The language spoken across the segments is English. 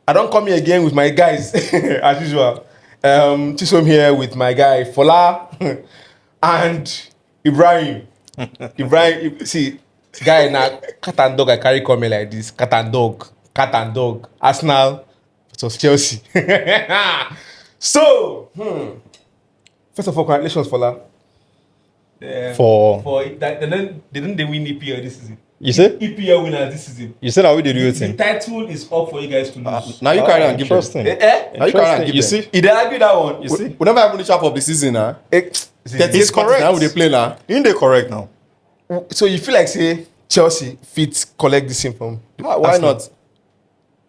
I don't come here again with my guys as usual. Chisom here with my guy Fola and Ibrahim. Ibrahim, see, guy now cat and dog. I carry come here like this. Cat and dog. Arsenal versus Chelsea. So, first of all, congratulations, Fola. For that, and then didn't they win EPL this season? You say? EPL winner this season. You said how we did you The think? title is up for you guys to lose. Now you carry and give them. Interesting. Now you carry and give You them. see? He did argue that one. You see? We never have finished half of the season now. 38 It's correct. Now we dey play now. In they correct now. So you feel like say Chelsea fit collect this thing from? Why not?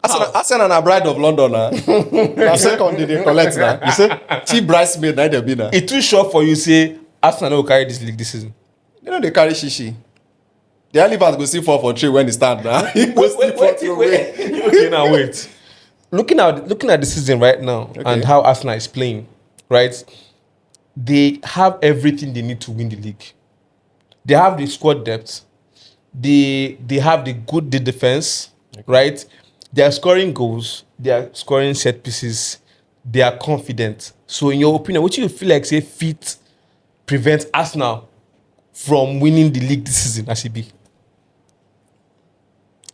Arsenal na bride of London now. Na second they collect now. You see? Cheap bridesmaid na dey be now. It's too short for you say Arsenal will carry this league this season. You know they carry shishi. The only fans go see 4-3 when they stand now. He go see 4-3 away. Okay, now wait. Looking at the season right now and how Arsenal is playing, right? They have everything they need to win the league. They have the squad depth. They have the defense, right? They are scoring goals. They are scoring set pieces. They are confident. So, in your opinion, what do you feel like say fit prevent Arsenal from winning the league this season as it be?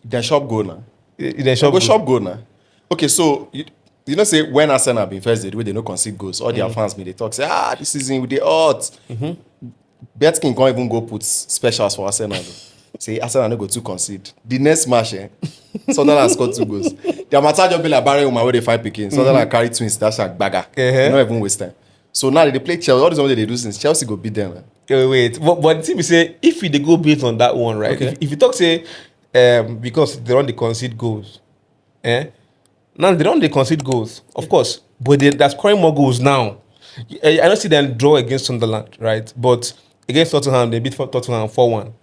Then shop go now. Go Shop go now. Okay, so you know say when Arsenal been first they do they no concede goals. All their fans they talk say this season with the odds. Betkin can't even go put specials for Arsenal. Say Arsenal no go to concede. The next match, Sunderland scored 2 goals. Their matter just be like Barry Uma where they fight Pekin. Sunderland carry twins. That's like bagger. They not even waste time. So now they play Chelsea. All this one they do since Chelsea go beat them. Wait, but the thing we say if they go based on that one, right? Okay. If you talk say because they don't concede goals, now they don't concede goals, of course, but they're scoring more goals now. I don't see them draw against Sunderland, right? But against Tottenham, they beat Tottenham 4-1.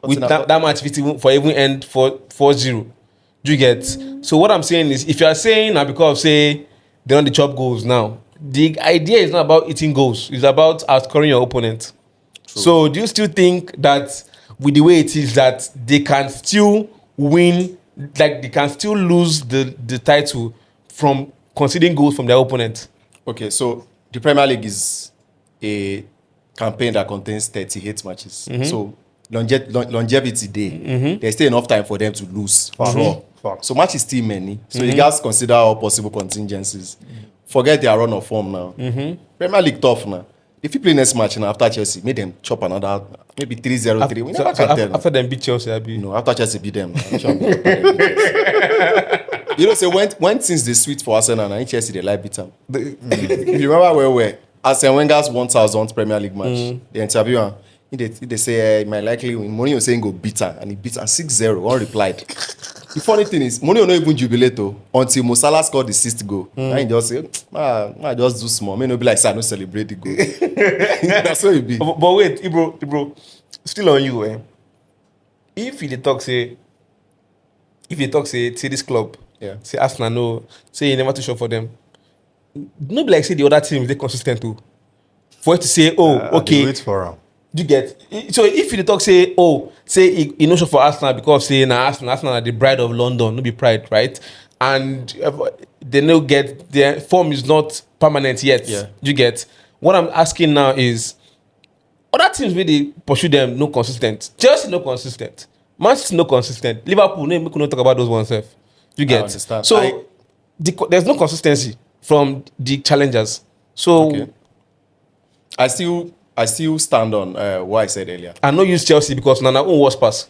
With that match, for even end 4-0. Do you get? So what I'm saying is, if you are saying now because say they don't chop goals now, the idea is not about eating goals. It's about outscoring your opponent. True. So do you still think that with the way it is that they can still win, like they can still lose the title from conceding goals from their opponent? Okay, so the Premier League is a campaign that contains 38 matches. So longevity day. There's still enough time for them to lose. So match is still many. So you guys consider all possible contingencies. Forget their run of form now. Premier League tough now. If you play next match now after Chelsea, make them chop another maybe 3-0-3. We never can tell. After them beat Chelsea, after Chelsea beat them. You know, say when things they sweet for Arsenal and Chelsea they like beat them. If you remember where Arsene Wenger's 1000th Premier League match, they interview him. They say my likely win. Mourinho saying go beat her, and he beat her 6-0. One replied. The funny thing is, Mourinho no even jubilate until Mo Salah scored the 6th goal. And he just say, I just do small. May no be like say I no celebrate the goal. That's what it be. But wait, Ibro, still on you, If they talk say this club, say Arsenal no, say you never too sure for them. No be like say the other teams they consistent too. For it to say, okay. Wait for them. Do you get? So if you talk say he no sure for Arsenal because say Arsenal are the bride of London, no be pride, right? And they no get their form is not permanent yet. Yeah. Do you get? What I'm asking now is other teams really pursue them no consistent. Chelsea no consistent. Man City no consistent. Liverpool no make no talk about those oneself. You get? I understand. So there's no consistency from the challengers. So okay. I still stand on what I said earlier. I no use Chelsea because Nana own worst pass.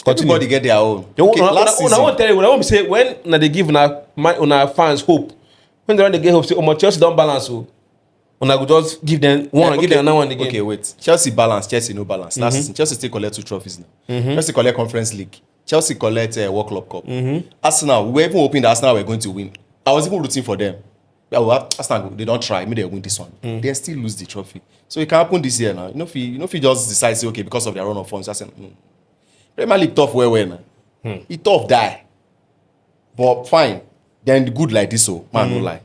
Continue. Everybody get their own. Okay, last season. I won't tell you. I won't say when they give our fans hope. When they get hope, say, Chelsea don't balance. So, I will just give them one, give them another one again. Okay, wait. Chelsea balance, Chelsea no balance. Last season, Chelsea still collect 2 trophies now. Chelsea collect Conference League. Chelsea collect World Club Cup. Arsenal, we were even hoping that Arsenal were going to win. I was even rooting for them. Arsenal, they don't try. Maybe they win this one. They still lose the trophy. So it can happen this year now. You know, if you just decide, say, okay, because of their run of forms, I said, Premier League tough where now. It tough die. But fine. Then good like this, so man no lie.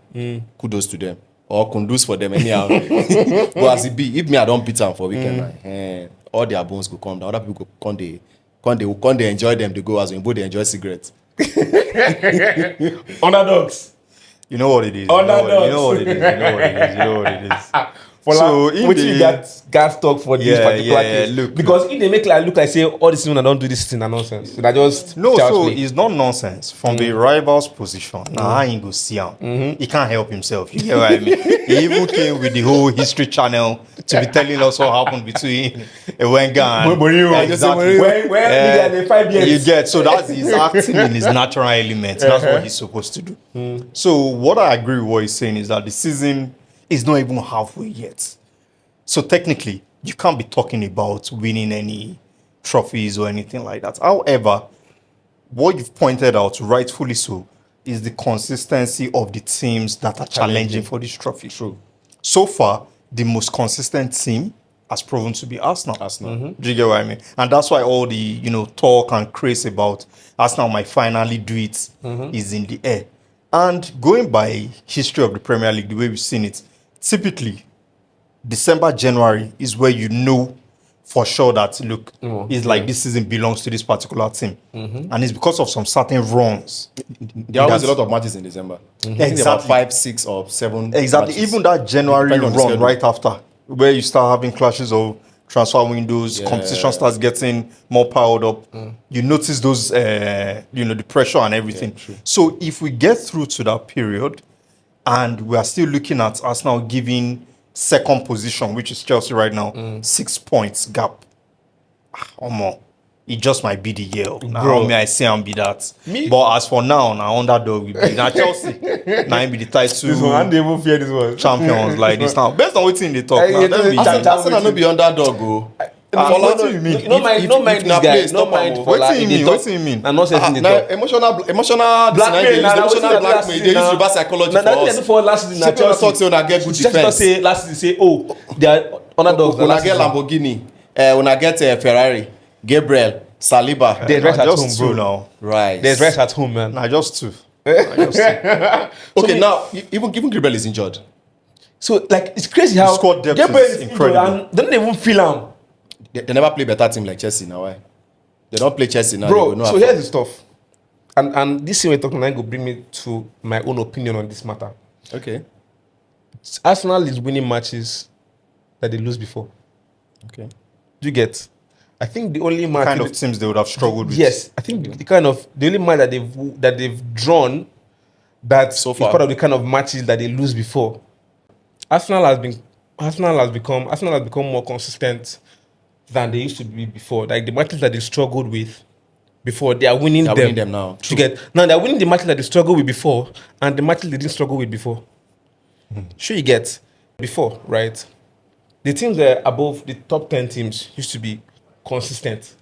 Kudos to them. Or conduce for them anyhow. But as it be, if me I don't beat them for weekend, all their bones go come down. Other people go come they enjoy them, they go as well, they enjoy cigarettes. Underdogs. You know what it is. Underdogs. You know what it is. You know what it is. For So, so in which the- you gas talk for this Yeah, particular yeah, case. look. Because if they make like look like say all this thing I don't do this thing are nonsense. So that just No, child's so play. it's not nonsense. From the rival's position, now I ain't go see him. He can't help himself. You get what I mean? He even came with the whole History Channel to be telling us what happened between Wenger and Mourinho. Exactly. When nigga, they 5 years. You get, so that's he's acting in his natural element. That's what he's supposed to do. So what I agree with what he's saying is that the season is not even halfway yet. So technically, you can't be talking about winning any trophies or anything like that. However, what you've pointed out, rightfully so, is the consistency of the teams that are challenging for this trophy. True. So far, the most consistent team has proven to be Arsenal. Do you get what I mean? And that's why all the talk and craze about Arsenal might finally do it is in the air. And going by history of the Premier League, the way we've seen it, typically December, January is where you know for sure that look, it's like this season belongs to this particular team, and it's because of some certain runs. There are always a lot of matches in December. I think there are about Exactly. 5, 6, or 7. Exactly. matches. Even that January Depending on the run schedule. right after, where you start having clashes of transfer windows, Yeah. competition starts getting more piled up. You notice those, the pressure and everything. true. So if we get through to that period, and we are still looking at Arsenal giving second position, which is Chelsea right now, 6 points gap. It just might be the year. Now, Bro. may I say and be that. Me? But as for now underdog will be. Now Chelsea, now be the title This one, and they even fear this one. champions like this now. Based on what's in the talk, now, Yeah, them be yeah, champions. Arsenal no be underdog, go. What do you mean? No mind if this na guy. place, No stop mind am, for Wetin you mean? Wetin you mean? Na nonsense in the Now talk. emotional Blackmail, they use na emotional wetin blackmail. they They use now. reverse psychology Na for wetin they do us. for last season na Say people Chelsea. talk say una get good Chelsea defense. say last season say they are underdogs. Una last get season. Lamborghini. Una get Ferrari, Gabriel, Saliba. There's rest at just home, two bro. now. Right. There's rest at home, man. Nah, just two. Nah, just two. Okay, now even Gabriel is injured. So like it's crazy how squad depth Gabriel is injured incredible. and they don't even feel him. They never play better team like Chelsea now. Why? They don't play Chelsea now. Bro, they go, so no here's the stuff. And this thing we're talking about will bring me to my own opinion on this matter. Okay. Arsenal is winning matches that they lose before. Okay. Do you get? I think the only match Kind of teams they would have struggled with. yes, I think the only match that they've drawn that So is far. part of the kind of matches that they lose before. Arsenal has become more consistent than they used to be before. Like the matches that they struggled with before, they are winning They're them. winning them now. You get? Now they're winning the matches that they struggled with before and the matches they didn't struggle with before. Sure you get before, right? The teams that are above the top 10 teams used to be consistent.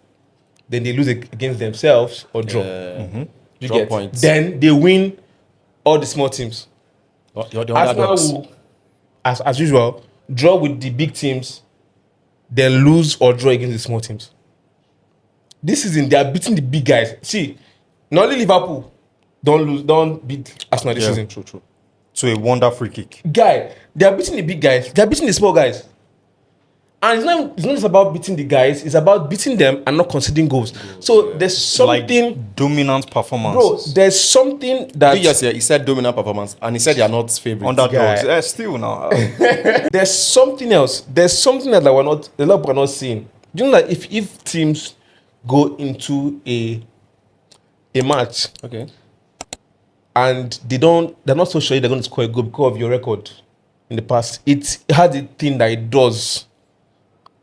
Then they lose against themselves or draw. You Draw get? points. Then they win all the small teams. You're the Arsenal underdogs. will, as usual, draw with the big teams, then lose or draw against the small teams. This season, they are beating the big guys. See, not only Liverpool don't beat Arsenal this season. True. To a wonder free kick. Guy, they are beating the big guys. They are beating the small guys. And it's not just about beating the guys. It's about beating them and not conceding goals. So there's something, Like dominant performance. bro. There's something that He said dominant performance, and he said they are not favorites. Underdogs. guy. Still now. there's something else. There's something that a lot of people are not seeing. Do you know that if teams go into a match Okay. and they're not so sure they're going to score a goal because of your record in the past, it has a thing that it does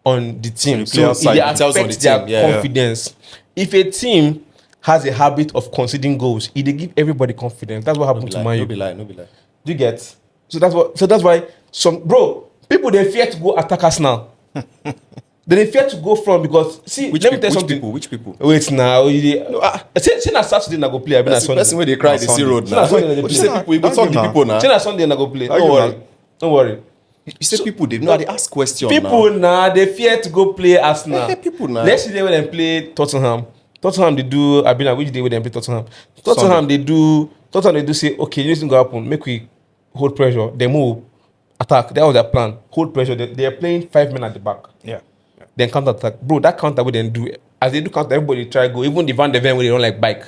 on the team. the So player side, it it tells on affects the their team, yeah. confidence. If a team has a habit of conceding goals, they give everybody confidence. That's what happened to Man No U. be lie. Do you get? So that's why people they fear to go attack us now. They fear to go from because see Which let me tell you something. people? Which people? Wait now. Say na Saturday na go play. I been na Person Sunday. where they cry, Na they see Sunday. road Say now. na Sunday they What you play. say people? You go Nah, talk the nah. people now. Say na Sunday na go play. How Don't you worry. Don't worry. You say people they no they ask questions People now. now they fear to go play Arsenal. People now. Next day when they play Tottenham. Tottenham they do. I've been which day when they play Tottenham. Tottenham they do say okay, this thing go happen. Make we hold pressure. They move, attack. That was their plan. Hold pressure. They are playing 5 men at the back. Yeah. Then counter attack, bro. That counter we then do as they do counter. Everybody try go. Even the Van de Ven where they don't like bike.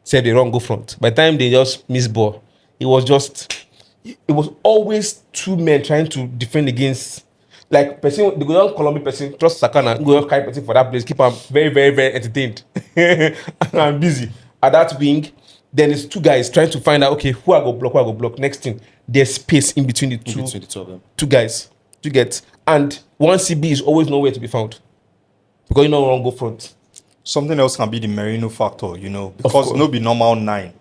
said they run go front. By the time they just miss ball, it was always two men trying to defend against. Like person, they go down Colombian person, trust Sakana, go carry person for that place, keep them very, very, very entertained and busy. At that wing, then it's two guys trying to find out, okay, who I go block. Next thing, there's space in between the two of them. two guys. You get, and one CB is always nowhere to be found because you know run go front. Something else can be the Merino factor, because course. no be normal 9.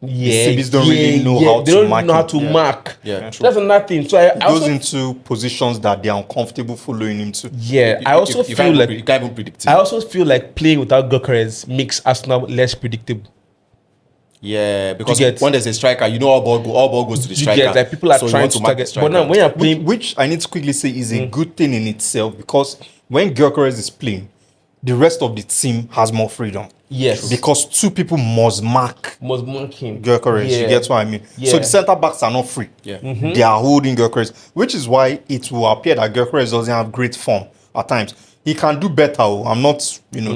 Yeah, CBs don't really know how they to don't mark know how it. to Yeah. mark. Yeah, true. That's another thing. So I He goes also, into positions that they're uncomfortable following him to. I also you feel can't like even, you can't even predict it. I also feel like playing without Gyökeres makes Arsenal less predictable. Yeah, because get- when there's a striker, all ball goes to the You striker. get like people are So you trying want to mark the target. striker. But now when you're playing, Which I need to quickly say is a good thing in itself, because when Gyökeres is playing, the rest of the team has more freedom. yes, Because two people must mark must mark him. Gyökeres. You get what I mean? Yeah. So the centre backs are not free. Yeah. They are holding Gyökeres, which is why it will appear that Gyökeres doesn't have great form at times. He can do better. I'm not,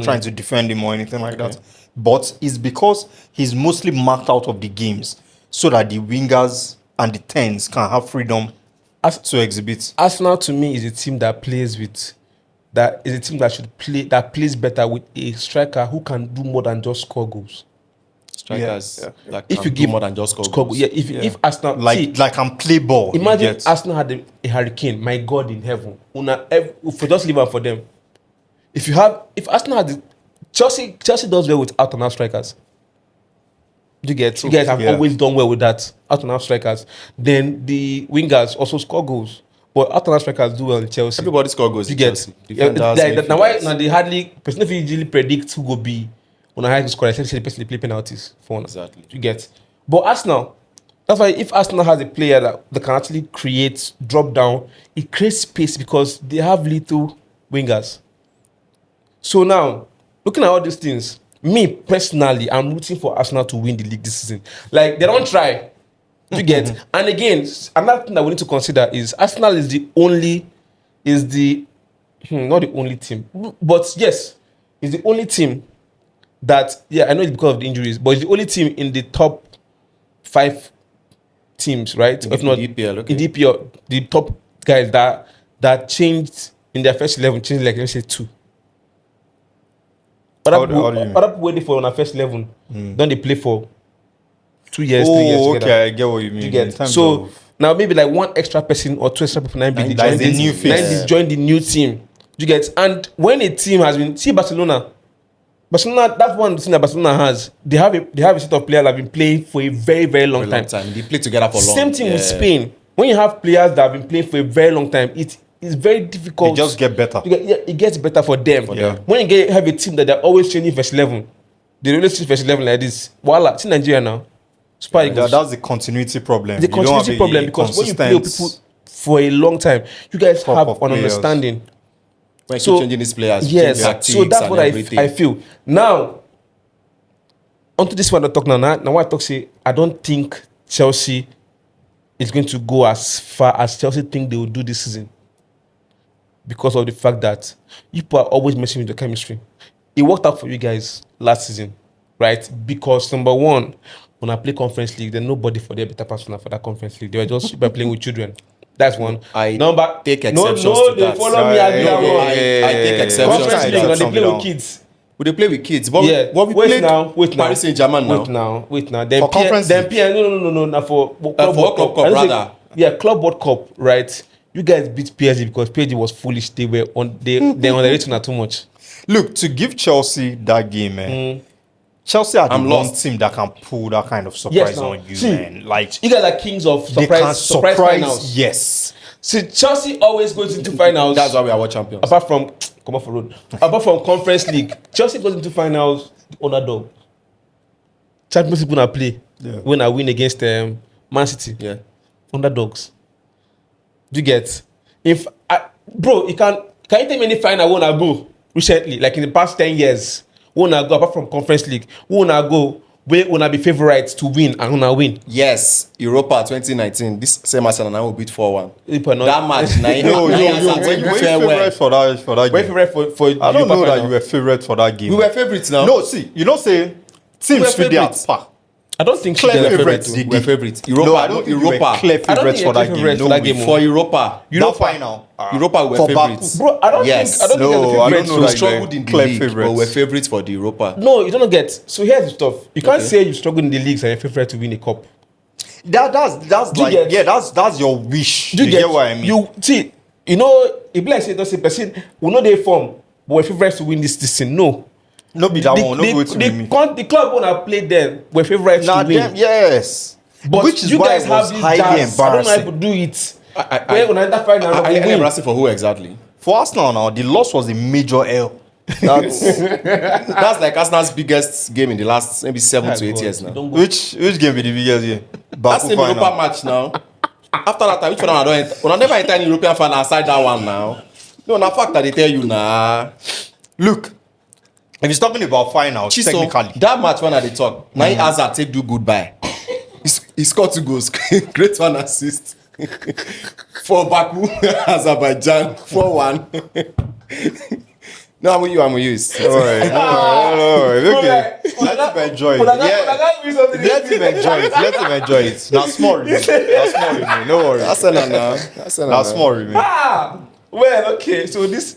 trying to defend him or anything like that. But it's because he's mostly marked out of the games so that the wingers and the 10s can have freedom to exhibit. Arsenal to me is a team that plays with that is a team that should play that plays better with a striker who can do more than just score goals. Strikers that If can you do give more than just score goals, goals. yeah. If Arsenal Like can play ball. you imagine get. Arsenal had a hurricane, my God in heaven. For just leave out for them. If Arsenal had Chelsea does well with out and out strikers. You guys have Yeah. always done well with that out and out strikers. Then the wingers also score goals, but out and out strikers do well in Chelsea. Everybody score goals You in get Chelsea. Defenders, now why midfielders. now they hardly person if you usually predict who go be on a high score, especially the person they play penalties for one. Exactly. You get, but Arsenal. That's why if Arsenal has a player that can actually create drop down, it creates space because they have little wingers. So now, looking at all these things, me personally, I'm rooting for Arsenal to win the league this season. Like they don't try. You get, and again, another thing that we need to consider is Arsenal is not the only team, but yes, it's the only team that I know it's because of the injuries, but it's the only team in the top 5 teams, right? In If the not EPL, okay. in the EPL, the top guys that changed in their first 11, changed like let's say 2. How do you mean? Other people waiting for on our first 11, don't they play for 2 years, 3 years Oh, together? okay, I get what you mean. You In get terms so of- now maybe like one extra person or 2 extra people now be That is a new face. join the new team. You get, and when a team has been Barcelona, that's one thing that Barcelona has. They have a set of players that have been playing for a very, very For long a long time. time. They play together for long. Same thing with Yeah. Spain. When you have players that have been playing for a very long time, it's very difficult. They just get better. It gets better for them. them. When you have a team that they're always changing first 11, they always change first 11 like this. Voila, it's in Nigeria now. Super Eagles. That's the continuity problem. The You don't have continuity problem because when you play with people consistent- for a long time, you guys Crop have of an players. understanding. When you So- keep changing these players, Yes, change tactics so that's and what everything. I feel. Now, onto this one I talk now. Now I talk say I don't think Chelsea is going to go as far as Chelsea think they will do this season because of the fact that people are always messing with the chemistry. It worked out for you guys last season, right? Because number one, when I play Conference League, there's nobody for their better persona for that Conference League. They were just people playing with children. That's one. I Number take no, exceptions no, to they that. follow me agree that No, one. I take exceptions Conference to League, now that. they play with kids. Would they play with kids? But Yeah, what we wait played now. Paris Saint-Germain now. Wait now. Then For Conference then League? no. Now for For World Cup, I don't think- rather. Yeah, Club World Cup, right? You guys beat PSG because PSG was foolish. They were they underrated too much. Look, to give Chelsea that game, Chelsea are the I'm one lost. team that can pull that kind of surprise Yes, now. on you, See, man. Like You guys are kings of they can surprise finals. Yes. See, Chelsea always goes into finals. That's why we are world champions. apart from come off the road. Apart from Conference League, Chelsea goes into finals. Underdog. Champions League gonna play when I win against Man City. Yeah. Underdogs. Do you get? Bro, you can you tell me any final wanna go recently, like in the past 10 years? Wanna go apart from Conference League? Wanna go where wanna be favorites to win and wanna win? Yes, Europa 2019. This same Arsenal now will beat 4-1. People are not- That match, When you when favorite for that Very game. favorite for I don't Europa know that final. you were favorite for that game. we were favorites now. No, see, say Teams fit dey at favourites. par. I don't think Clear they're favourites. favourite. We're favourites. Europa, No, I don't think we were Europa. clear I don't favourites think for they're that game. favourites No for that way. game. For Europa. That final. Europa we were For Baku. favourites. Bro, I don't Yes. think they're No, I the don't favourites. know We that you struggled were in the clear league, but favourites. we're favourites for the Europa. No, you don't get. So here's the stuff. You can't Okay. say you struggle in the leagues and you're favourite to win a cup. That's Do you like get- yeah, that's your wish. Do You get what I mean? You see, you know, if like say don't say person, we know they form, but we're favourites to win this thing. No. no be that one. No go to me. The club when I played them, we're favourites Nah, to win. them, yes. But which is you why guys it have was this highly jazz. I don't know how to embarrassing. do it. I- When when I enter final, I we win. embarrassing for who exactly? For Arsenal now, the loss was a major L. That's That's like Arsenal's biggest game in the last maybe 7 to 8 God, years now. don't go. which game be the biggest game? That's Baku the Europa final. match now. After that time, which one I don't enter? When I never enter in European final aside that one now. No, na fact that they tell you nah. Look, if he's talking about finals, Chiso, technically, that match when I dey talk, now Hazard take do goodbye. He scored 2 goals, great one assist. For Baku, Azerbaijan, 4-1. No, I'm with you. alright, okay. Let him enjoy it. Yeah, let him enjoy it. Let him enjoy it. Now small remain. Now small remain. No worry. Arsenal now. Arsenal Now now. small remain. Ah, well, okay. So this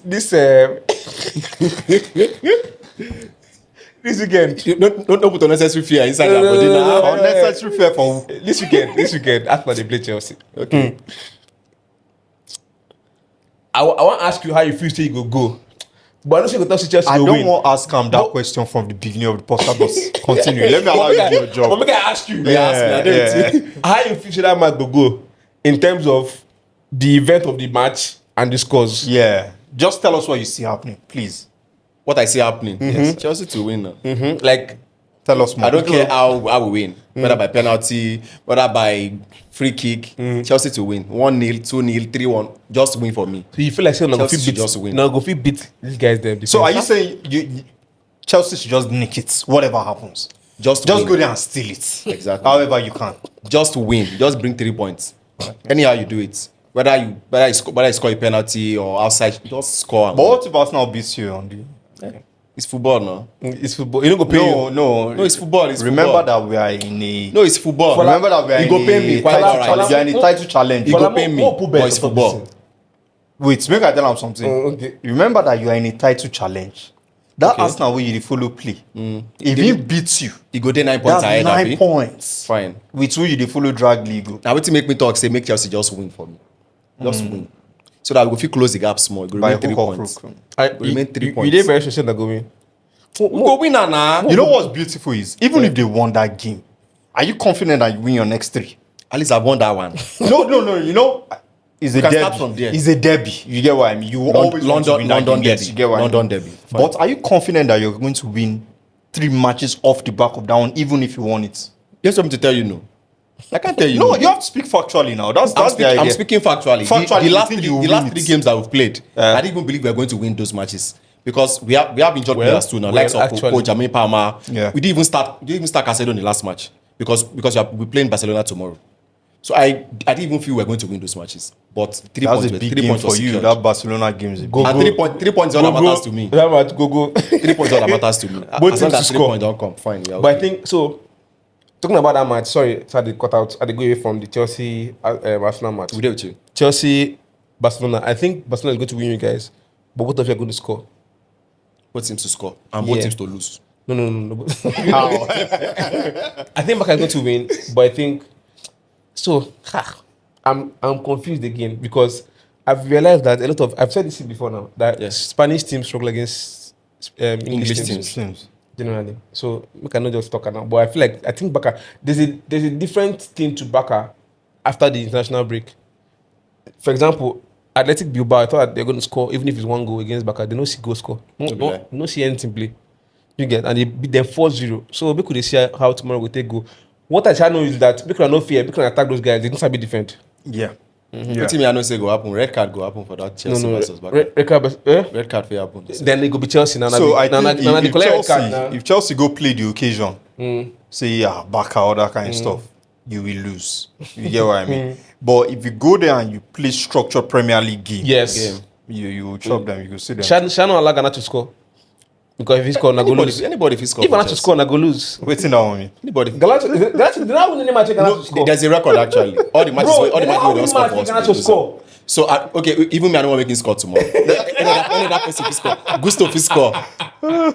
weekend, You don't put unnecessary fear inside No, your no, body no, no, now. no. Unnecessary fear for who? this weekend, after they play Chelsea, Okay. I want to ask you how you feel say you go, but I don't say you go tell Chelsea I go don't win. want to ask him that But- question from the beginning of the podcast, but continue. Let me allow you to do your But job. make I ask you, Yeah, ask me, I don't yeah. think. how you feel say that match go in terms of the event of the match and the scores. Yeah. Just tell us what you see happening, please. What I see happening. Yes. Chelsea to win now. Like Tell us more. I don't care how we win, whether by penalty, whether by free kick. Chelsea to win 1-0, 2-0, 3-1. Just win for me. so you feel like saying no go Chelsea fit should beat, just win. no go fit beat these guys them. So are you saying Chelsea should just nick it, whatever happens? Just Just win. go there and steal it. Exactly. However you can. Just win. Just bring 3 points. Anyhow you do it. Whether you score a penalty or outside, just score. But what if Arsenal beats you on the... It's football, no. it's football? You don't go pay No, you. no. No, it's football. It's Remember football. that we are in a... No, it's football. Remember that we are You in go pay me. a Quite title alright. challenge. We are in a title challenge. You go pay me. But it's football. Wait, make I tell him something. Okay. Remember that you are in a title challenge. That Okay. Arsenal way you dey follow play. If he beats you, You go there 9 points that's ahead. 9 Abi? points. Fine. With who you dey follow drag league. Now wetin make me talk say make Chelsea just win for me. Just win. So that we go fit close the gap small. We go By remain 3 hook or points. crook. We remain 3 You points. did very sure that go win. We go win now. You know what's beautiful is, even if they won that game, are you confident that you win your next 3? At least I've won that one. No. You know, it's a can derby. start from there. It's a derby. You get what I mean? You will always want to win that London game. Yes, derby. you get what London I mean? derby. Fine. But are you confident that you're going to win 3 matches off the back of that one, even if you won it? There's something to tell you no. I can't tell you No, you have to speak factually now. That's the idea. I'm speaking factually. Factually, The you last think three, you will the win last it? 3 games that we've played, I didn't even believe we were going to win those matches because we have injured players too now. well, Likes of actually. Coach Jermaine Palmer. Yeah. We didn't even start Casedo in the last match because we're playing Barcelona tomorrow. So I didn't even feel we were going to win those matches. But 3 That's points, a big 3 game points for was you. secured. That Barcelona game is a big Go, And go. 3 points is all that matters to me. That match go. 3 points is all that matters to me. Both As long teams as to 3 score. points don't come, fine. Yeah, But I okay. think so. Talking about that match, sorry, so I did cut out. I did go away from the Chelsea Arsenal match. we there with you. Chelsea Barcelona. I think Barcelona is going to win you guys, but both of you are going to score. Both teams to score and both Yeah. teams to lose. No. How? I think Barca is going to win, but I think so. I'm confused again because I've realized that a lot of I've said this before now that Yes. Spanish teams struggle against English English teams teams. generally. So we cannot just talk now. But I think Barca there's a different thing to Barca after the international break. For example, Athletic Bilbao, I thought they're going to score even if it's 1 goal against Barca. They don't see goal score. No see anything play. You get and they beat them 4-0. So we could see how tomorrow will take go. What I shall know is that we can no fear, we can attack those guys. They don't sabi defend. Yeah. What team I know say go happen? Red card go happen for that Chelsea versus Barca. Red card for happen. Then they go be Chelsea now. So I think they if, collect red card now. if Chelsea go play the occasion, say Barca or that kind of stuff, you will lose. You get what I mean? But if you go there and you play structured Premier League game, Yes. you will chop them. You will see them. Shano allow Ghana to score. Because if he score, na go lose. Anybody if he score. If Garnacho score, na go lose. Waiting down on me. Anybody. Garnacho, did not win any match Garnacho score. There's a record actually. All the matches, Bro, all the matches we don't score for us. Garnacho score. So okay, even me, I don't want to make him score tomorrow. Any other person will score. Gusto will score.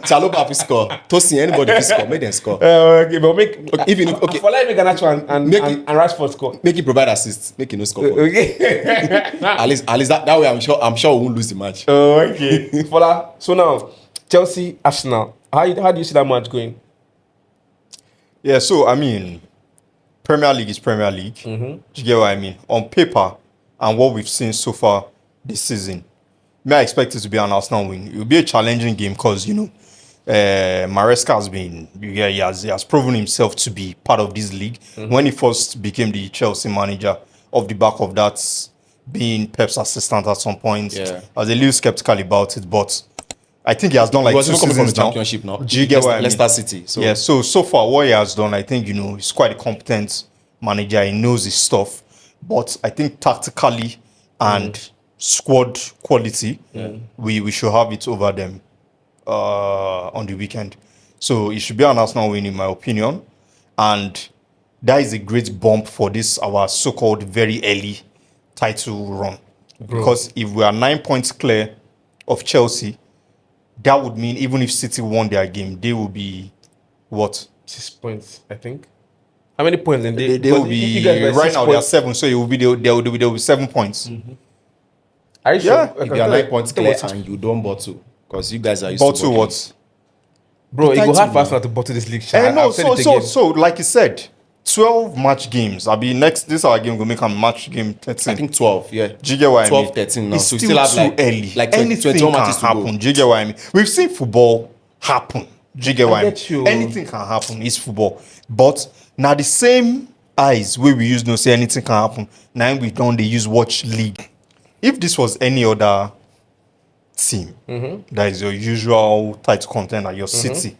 Chaloba will score. Tosin, anybody will score. Make them score. Okay, but make Okay, even okay. For like make Garnacho and Rashford score. Make it provide assists. Make it no score. Okay. At least that way I'm sure we won't lose the match. Oh, okay. Fola. So now Chelsea, Arsenal. How do you see that match going? Yeah, so I mean, Premier League is Premier League. Do you get what I mean? On paper, and what we've seen so far this season, may I expect it to be an Arsenal win. It will be a challenging game because, you know, Maresca has been, he has proven himself to be part of this league. When he first became the Chelsea manager, off the back of that, being Pep's assistant at some point, Yeah. I was a little skeptical about it, but I think he has done like He was 2 even coming from the seasons now. championship now. Do you get what I mean? Leicester City. So Yeah, so far what he has done, I think, you know, he's quite a competent manager. He knows his stuff. But I think tactically and squad quality, we should have it over them on the weekend. So it should be an Arsenal win, in my opinion. And that is a great bump for this, our so-called very early title run. Because if we are 9 points clear of Chelsea, that would mean even if City won their game, they will be what? 6 points, I think. How many points? And They will be right now. They are 7, so it will be there will be 7 points. Are you sure? Yeah, if you are 9 points clear and you don't bottle, because you guys are used to Bottle bottling. what? Bro, it go title hard for now. Arsenal to bottle this league. No, I've said it again. so like you said, 12 match games. I'll be next. This our game will make a match game 13. I think 12, yeah. Do you get what 12, I mean? 13 now. It's So we still still have too like- early. like 20, Anything 21 can matches to go. happen. Do you get what I mean? We've seen football happen. Do you get what I mean? get you. Anything can happen. It's football. But now the same eyes where we use no say anything can happen. Now we don't they use watch league. If this was any other team that is your usual title contender, your City,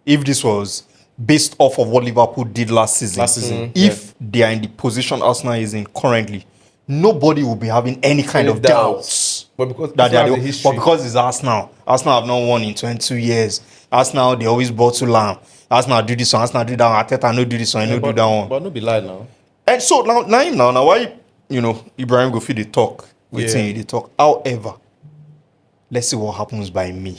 if this was based off of what Liverpool did last season, if they are in the position Arsenal is in currently, nobody will be having any kind Any of doubts. doubts But because that they Arsenal are has a history. but because it's Arsenal have not won in 22 years. Arsenal, they always bottle lamb. Arsenal do this one, Arsenal do that one, Arteta no do this one, no do that one. But no be lie now. And so now why, you know, Ibrahim go feed the talk, waiting the talk. However, let's see what happens by me.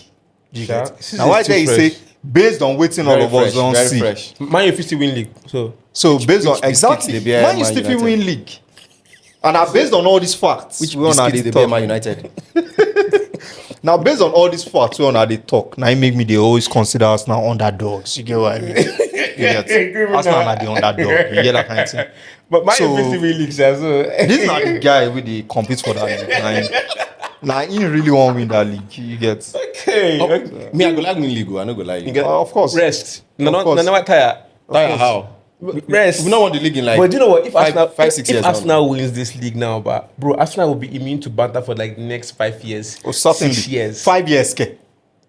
You Sure. get? This Now is why too there you fresh. say based on waiting all Very of us fresh, don't very see. fresh. Man U 50 win league. So based on which biscuits exactly, they bear Man U Man still fit United? win league. And now based on all these facts, Which we on biscuit the they bear talk. Man United? Now based on all these facts, we on the talk. Now it make me they always consider us now underdogs. You get what I mean? You get Arsenal are the underdog. You get that kind of thing. But Man U So- 50 win league, sir. So This is not the guy with the compete for that league. Now he really want to win that league. You get okay. okay. Me, I go like win league. I no go like you. of course. Rest. No, Of no, course. never tire. Tire how? Rest. We don't want the league in like. But do you know what? If Arsenal, five, 6 if years Arsenal wins this league now, but bro, Arsenal will be immune to banter for like the next 5 years. Oh, certainly. 6 years. 5 years, ke.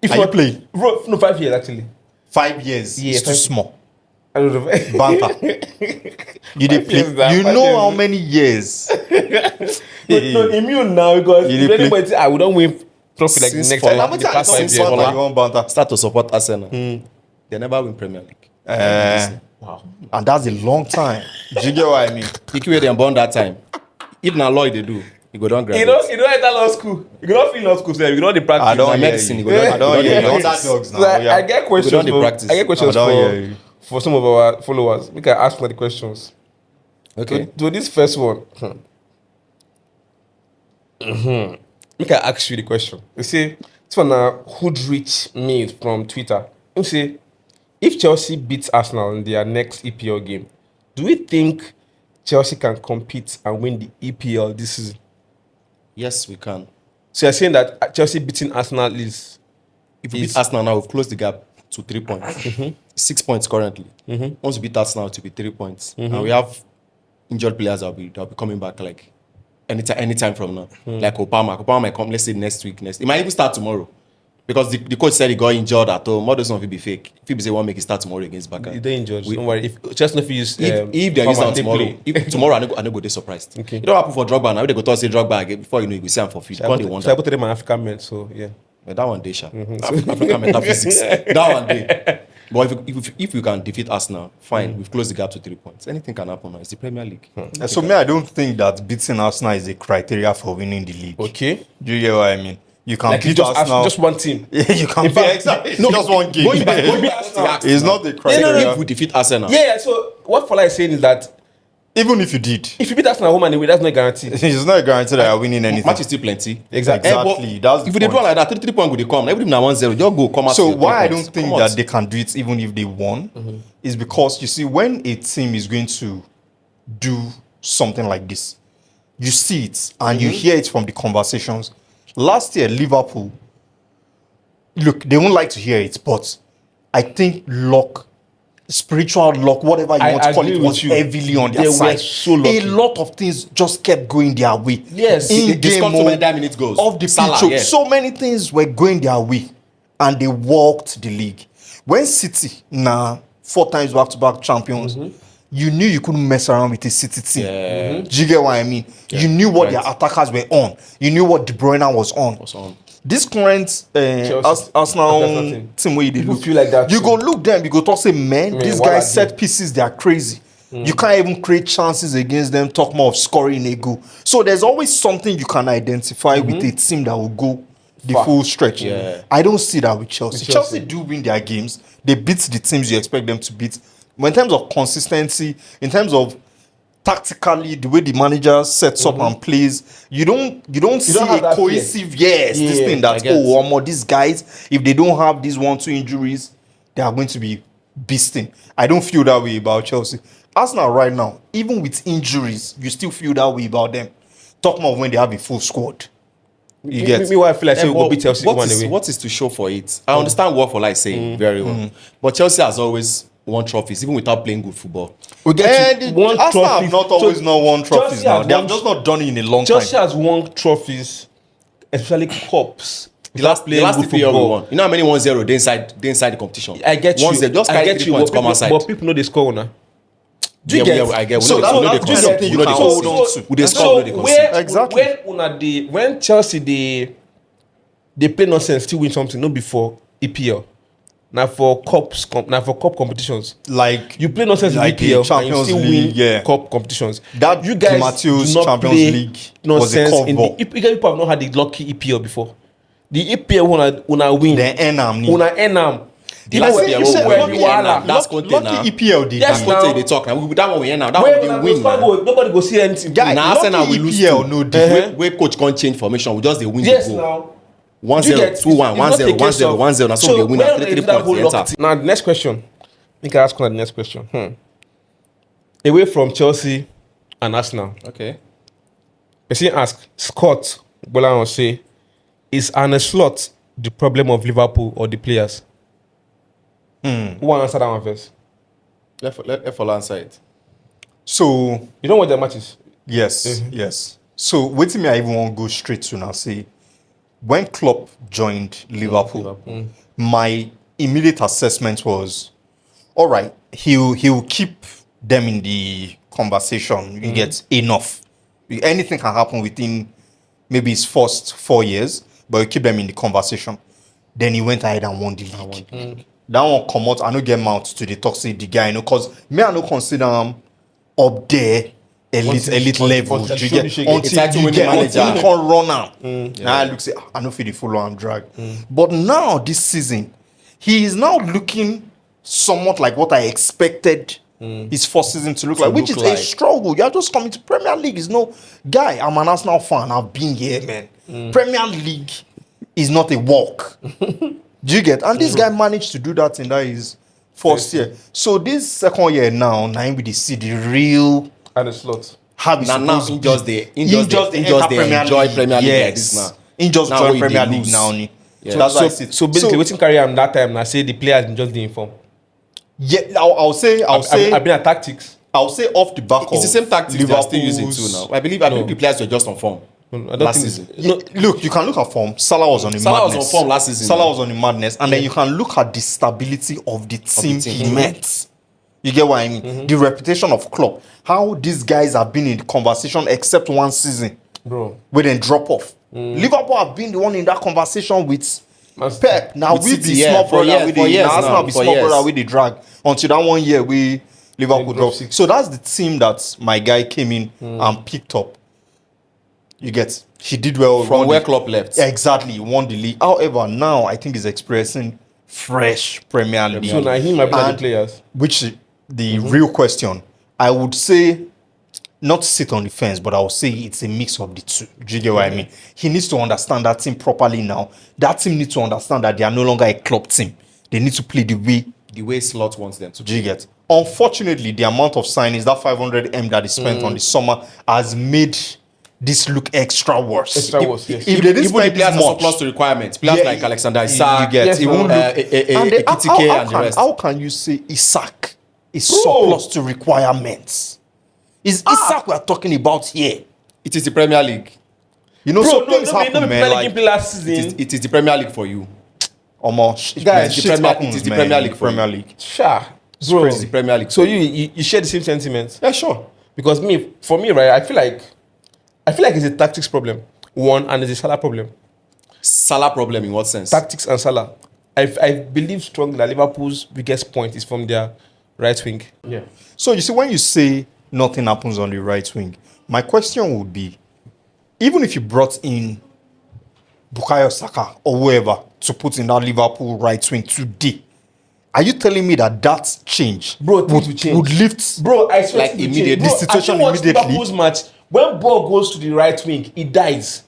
If Are you not- playing? Bro, no, 5 years actually. 5 years Yeah, is too 5 small. I don't know. Banter. You dey 5 years play. now, You 5 know years. how many years? No, immune now because You if dey play. anybody say I would not win trophy like the Since next for- time, how the much past 5 since years. for- Banter, you want banter. Start to support Arsenal. They never win Premier League. Wow. And that's a long time. Do you get what I mean? Pick where they born that time. If na law they do, you go down You graduate. know enter law school. You cannot feel law school, sir. You cannot the practice. I don't na hear medicine, you. you go down- I don't you go hear down you. the practice. Underdogs now. So I Yeah. get questions. down the For, practice. I get questions I don't hear you. for some of our followers. We can ask for the questions. Okay. To this first one, we can ask you the question. You see, this one Hoodrich made from Twitter. You see, if Chelsea beats Arsenal in their next EPL game, do we think Chelsea can compete and win the EPL this season? Yes, we can. So you're saying that Chelsea beating Arsenal is If we beat Arsenal now, we've closed the gap to 3 points. 6 points currently. Once we beat Arsenal, it will be 3 points. And we have injured players that'll be coming back like anytime from now. Like Obama might come, let's say next week. It might even start tomorrow. Because the coach said he got injured at home. More doesn't want to be fake. If people say want make it start tomorrow against Barca. they injured. Don't worry. If Chelsea if you use If they use Palmer, am they tomorrow, play. if tomorrow I no go dey surprised. Okay. You don't happen for Drogba now. They go talk say Drogba again before you know you go see am for field. So I Can't they put wonder? them on African men, so yeah. That one day, sha. African metaphysics. That one day. But if you can defeat Arsenal, fine. We've closed the gap to 3 points. Anything can happen now. It's the Premier League. So me, I don't think that beating Arsenal is a criteria for winning the league. Okay. Do you get what I mean? You can Like you beat just Arsenal. just one team. Yeah, you can In beat fact, exactly. It's no, just one game. Going back to Arsenal. It's not the criteria. If we defeat Arsenal, Yeah. So what Fola is saying is that Even if you did, if you beat Arsenal home and away, that's not a guarantee. it's not a guarantee that you're winning anything. match is still plenty. Exactly. Exactly. That's the If we dey do point. like that, 3 points go dey come. Every now 1-0, just go come out. So to why I 3 don't points. think Come that out. they can do it even if they won is because you see when a team is going to do something like this, you see it and you hear it from the conversations. Last year, Liverpool, look, they won't like to hear it, but I think luck, spiritual luck, whatever you I want to call agree it, with was you. heavily on their They were side. so lucky. A lot of things just kept going their way. Yes. They In-game scored so many mode, damn-minute goals. off the Salah, pitch, yeah. so many things were going their way, and they walked the league. When City, 4 times back-to-back champions, you knew you couldn't mess around with a City team. Yeah. Do you get what I mean? You knew what Right. their attackers were on. You knew what De Bruyne was on. on. This current Chelsea. Arsenal That's team where they People look, feel like that you too. go look them, you go talk say, man, these what guys are set they? pieces, they are crazy. You can't even create chances against them, talk more of scoring a goal. So there's always something you can identify with a team that will go the Far. full stretch. Yeah. I don't see that with Chelsea. With Chelsea Chelsea. do win their games. They beat the teams you expect them to beat. But in terms of consistency, in terms of tactically, the way the manager sets up and plays, you don't see have a that cohesive this Yeah, thing I that get. these guys, if they don't have these 1-2 injuries, they are going to be beasting. I don't feel that way about Chelsea. Arsenal right now, even with injuries, you still feel that way about them. Talk more when they have a full squad. You get Me, what I feel like say we but go beat Chelsea what one is- away. what is to show for it? I understand what Fola is saying very well. But Chelsea has always won trophies, even without playing good football. We get And you one Arsenal trophy. have not always not won trophies Chelsea now. has They have won- just not done it in a long Chelsea time. has won trophies, especially cups. The last playing good EPL we football. won. You know how many 1-0 they inside the competition? I get you. 1-0, just I carry get 3 you. points, But come people, outside. but people know they score now. Do you Yeah, get? I get. We So know they- we know that's they the concede. thing you We know can they hold concede. on to. We dey score, we know they concede. Exactly. When Chelsea they play nonsense still win something, not before EPL. Now for cups, now for cup competitions. Like You play nonsense like in the EPL and you Champions still League, win yeah. cup competitions. That you guys Matthews do not Champions play League was a nonsense in the curveball. people have not had the lucky EPL before. The EPL una win. the Enam. Una enam. The last say- EPL you say we lucky win now. That's Lucky Conte now. EPL they Yes, did. now. Conte they talk now. That one we end now. That Where one they una win go now. score goal, nobody go see anything. Guy, Now lucky Arsenal we lose EPL to. no dey. Where coach can't change formation, we just they win Yes, the goal. now. 1-0, 2-1, 1-0, 1-0, 1-0. Now so they win at 3 points. They enter. Now, the next question. I think I ask the next question. Away from Chelsea and Arsenal, Okay. person ask Scott Bolan say, is Arne Slot the problem of Liverpool or the players? Who want to answer that one first? Let Fola answer it. So You don't watch the matches. yes, yes. So wait till me I even want to go straight to now say when Klopp joined Liverpool, my immediate assessment was all right, he'll keep them in the conversation. You get enough. Anything can happen within maybe his first 4 years, but you keep them in the conversation. Then he went ahead and won the league. That one come out, I no get mouth to the toxic the guy, because me I no consider him up there elite level. until You get show me It's like to win the manager. until he can run out. Now I look say I no feel the follow and drag. But now this season, he is now looking somewhat like what I expected his first season to look like, which is look a like. struggle. You are just coming to Premier League. Is no guy. I'm an Arsenal fan. I've been here, man. Premier League is not a walk. Do you get? And this guy managed to do that in that his first year. So this second year now we see the real Arne Slot. Now how supposed he to just be. they enjoy Premier League like this now. He just Now join we Premier dey League lose. now. Ni. Yeah. So that's why I see. So basically, waiting carry him that time. I say the players been just the inform. yeah, I'll say I've been at tactics. I'll say off the back It's of the same tactics they are still using too Liverpool's- now. I believe the players were just on form I don't last think- season. Yeah, look, you can look at form. Salah was on the Salah was madness. on form last season. Salah was on the madness, and then you can look at the stability of the team team. he met. You get what I mean? The reputation of Klopp. How these guys have been in the conversation, except one season Bro. where they drop off. Liverpool have been the one in that conversation with Pep, now With we City, the yeah, small for brother years- with for the years Arsenal now, be for small brother years. with the drag until that 1 year we Liverpool drop drop. 6. So that's the team that my guy came in and picked up. You get, he did well From won where the- Klopp left. Yeah, exactly, he won the league. However, now I think he's experiencing fresh Premier League. So now he might be like the And players. which the real question, I would say, not to sit on the fence, but I would say it's a mix of the two. Do you get what I mean? He needs to understand that team properly now. That team needs to understand that they are no longer a club team. They need to play the way. The way Slot wants them to. Do you get? Unfortunately, the amount of signings, that 500M that is spent on the summer, has made this look extra worse. Extra worse, yes. If they didn't Even the spend players this are much, surplus to requirements. Players yeah, like Alexander you Isak, get, yes, it won't man. look. And they- Ekitike and the rest. how can you say Isak is surplus to requirements? Is Isak we're talking about here? It is the Premier League. You know, Bro, so no, things no, happen, no, man. no, Like, play last season. It is the Premier League for you. guys, It's the shit Premier- happens, it is the man. Premier League for Premier you. League. Sure. Bro. It's the Premier League. So you share the same sentiments? Yeah, sure. Because for me, right, I feel like it's a tactics problem. One, and it's a Salah problem. Salah problem in what sense? Tactics and Salah. I believe strongly that Liverpool's biggest point is from their right wing. Yeah. So you see, when you say nothing happens on the right wing, my question would be, even if you brought in Bukayo Saka or whoever to put in that Liverpool right wing today, are you telling me that change Bro, things will change. would lift? Bro, I swear Like things will immediately. change. Bro, The situation have you watched immediately. Liverpool's match? When ball goes to the right wing, it dies.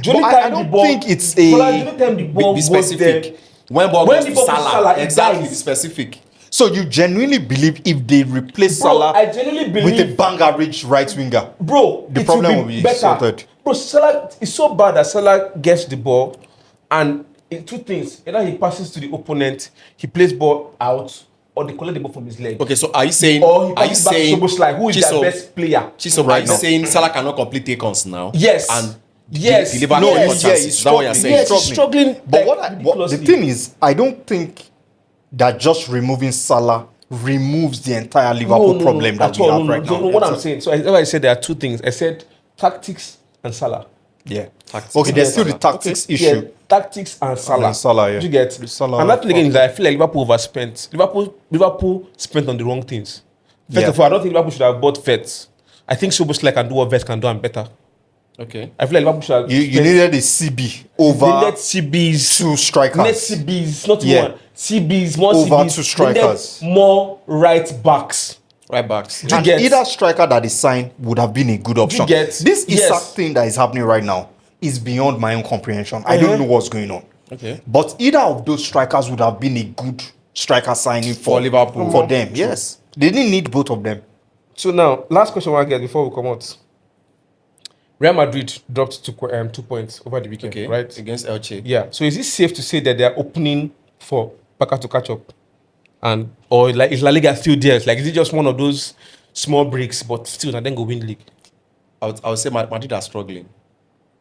The only But time I don't the ball- think it's Fola, a- the only time the ball Be goes specific. there, When ball When goes the to ball goes to Salah, Salah, it exactly, dies. be specific. So you genuinely believe if they replace Bro, Salah I genuinely with a believe, bang average right winger, bro, the it problem will will be better. sorted. Bro, Salah is so bad that Salah gets the ball, and two things: either he passes to the opponent, he plays ball out, or they collect the ball from his leg. Okay, so are you saying? Or he Are you passes back to saying? Szoboszlai, who is Chiso, their best player. Chiso, Right are you now. saying Salah cannot complete take-ons now? Yes. And Yes. deliver No, no, yes, chances. he's Is that what you're struggling. saying? Yes, he's struggling. But like, what the ridiculously. thing is, I don't think that just removing Salah removes the entire Liverpool problem that at we all, have right no, now. no, what I'm saying. So I said there are two things. I said tactics and Salah. Yeah. Tactics. Okay, there's Yeah, still the Salah. tactics Yeah, issue. tactics and Salah. And Salah, yeah. Do you get? The Salah And that thing again is factor. that I feel like Liverpool overspent. Liverpool spent on the wrong things. First Yeah. of all, I don't think Liverpool should have bought Vets. I think Szoboszlai can do what Vets can do and better. Okay. I feel like Liverpool should have You spent- needed a CB they over need CBs. two strikers. Net CBs, not Yeah. one. CBs, more Over CBs. two strikers. They need more right backs. Right backs. You And get- either striker that is signed would have been a good option. get- This yes. Isak thing that is happening right now is beyond my own comprehension. I don't know what's going on. Okay. But either of those strikers would have been a good striker signing For Liverpool. For them, yes. They didn't need both of them. So now, last question I want to get before we come out. Real Madrid dropped 2 points over the weekend, Okay. right? Against Elche. Yeah. So is it safe to say that they are opening for Barca to catch up, and or like is La Liga still there? Like is it just one of those small breaks, but still, and then go win league? I would say Madrid are struggling.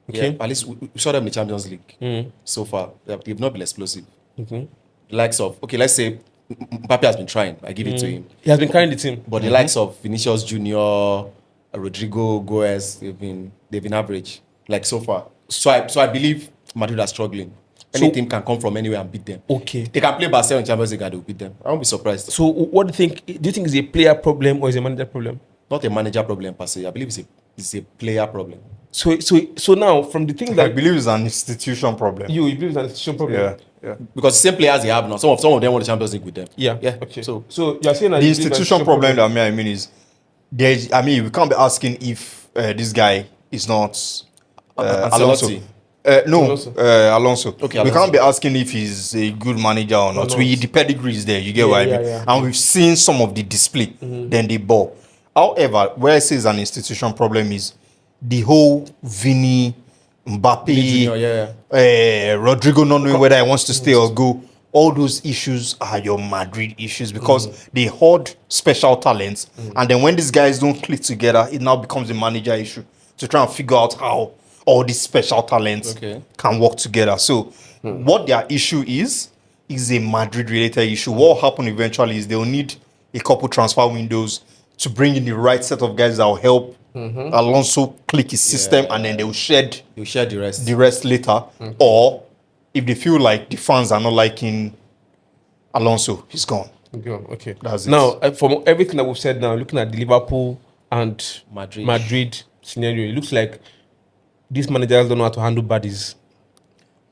Okay. Yeah, at least we saw them in the Champions League so far. They've not been explosive. The likes of, okay, let's say Mbappe has been trying. I give it to him. He has been carrying the team. But the likes of Vinicius Junior, Rodrigo, Goes, they've been average. Like so far. So I believe Madrid are struggling. Any team can come from anywhere and beat them. Okay. They can play Barcelona in Champions League and they'll beat them. I won't be surprised. So what do you think? Do you think it's a player problem or is it a manager problem? Not a manager problem per se. I believe it's a player problem. So now from the thing I that believe it's an institution problem. you believe it's an institution problem. Yeah. Because the same players they have now, some of them won the Champions League with them. Yeah. Yeah. Okay. So So you're saying that The you believe institution problem that I mean is there's. I mean, we can't be asking if this guy is not Alonso. Ancelotti. No, Alonso. Alonso. Okay, We Alonso. can't be asking if he's a good manager or not. not. The pedigree is there. You get Yeah, what I yeah, mean? yeah. And we've seen some of the display. Then the ball. However, where I say it's an institution problem is the whole Vini, Mbappe, Junior, yeah. Rodrigo not knowing whether he wants to stay or go. All those issues are your Madrid issues because they hoard special talents. And then when these guys don't click together, it now becomes a manager issue to try and figure out how all these special talents Okay. can work together. So what their issue is a Madrid related issue. What will happen eventually is they'll need a couple transfer windows to bring in the right set of guys that will help Alonso click his system and then they'll shed You share the rest. the rest later, or if they feel like the fans are not liking Alonso, he's gone. Okay. That's it. Now, from everything that we've said now, looking at the Liverpool and Madrid scenario, it looks like these managers don't know how to handle bodies.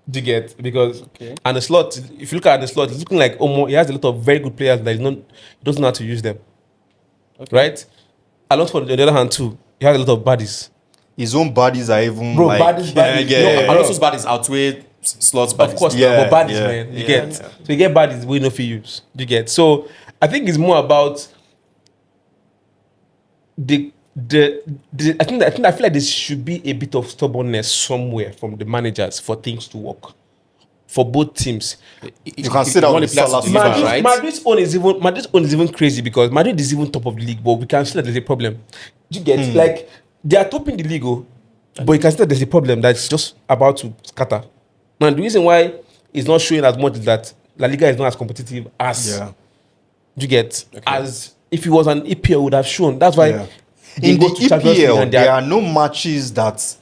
Do you get? Because and the slot, if you look at the slot, it's looking like Omo, he has a lot of very good players that he doesn't know how to use them. Right? Alonso, on the other hand, too, he has a lot of bodies. His own bodies are even Bro, like... bodies. Alonso's bodies outweigh Slot's bodies. Of course, but bodies, man. You get. So you get bodies we know for use. You get. So I think it's more about I feel like there should be a bit of stubbornness somewhere from the managers for things to work for both teams. You can see that with Salah, right? Madrid's own is even crazy because Madrid is even top of the league, but we can see that there's a problem. You get like they are topping the league, but you can see that there's a problem that's just about to scatter. Now the reason why it's not showing as much is that La Liga is not as competitive as you get as if it was an EPL would have shown. That's why in the EPL there are no matches that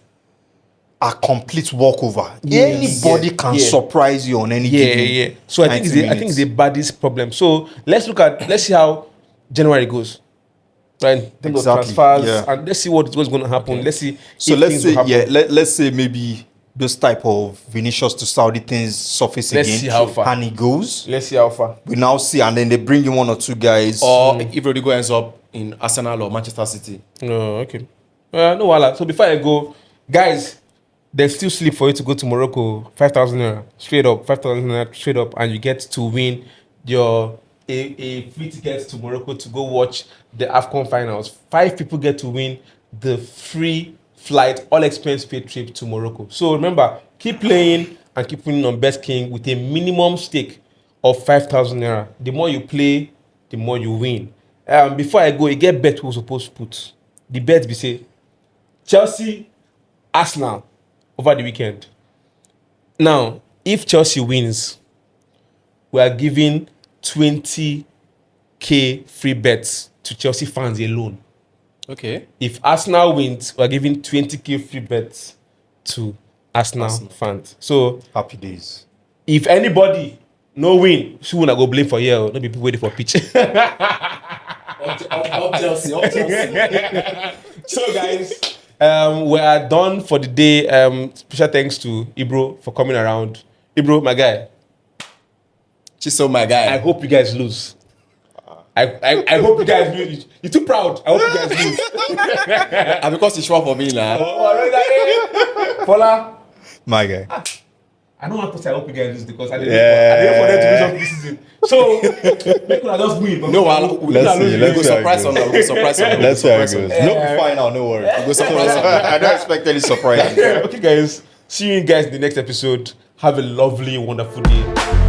are complete walkover. Anybody can surprise you on any game. So I think it's a bodies problem. So let's see how January goes. Right, transfers, and let's see what's going to happen. Let's see. So let's say maybe those type of Vinicius to Saudi things surface again. See how far. And he goes. Let's see how far. We now see, and then they bring in one or two guys. Or if Rodrigo ends up in Arsenal or Manchester City. No, okay. No, voila. So before I go, guys, there's still sleep for you to go to Morocco. 5,000 naira straight up. 5,000 naira straight up, and you get to win your a free ticket to Morocco to go watch the AFCON finals. 5 people get to win the free flight, all expense paid trip to Morocco. So remember, keep playing and keep winning on Best King with a minimum stake of 5,000 naira. The more you play, the more you win. Before I go, you get bet we're supposed to put. The bet we say Chelsea, Arsenal over the weekend. Now, if Chelsea wins, we are giving 20k free bets to Chelsea fans alone. Okay. If Arsenal wins, we're giving 20k free bets to Arsenal fans. So happy days. If anybody no win, she will not go blame for here. No people waiting for pitch. Chelsea. So guys, we are done for the day. Special thanks to Ibro for coming around. Ibro, my guy. Chiso, my guy. I hope you guys lose. I hope you guys lose. You're too proud. I hope you guys lose. And because it's short for me now. Fola. My guy. I don't want to say I hope you guys lose because I didn't for them to lose up this season. So make sure I just win. No, we'll go surprise on that. Let's see how it goes. No final, no worry. We'll go surprise on that. I don't expect any surprise. Okay, guys. See you guys in the next episode. Have a lovely, wonderful day.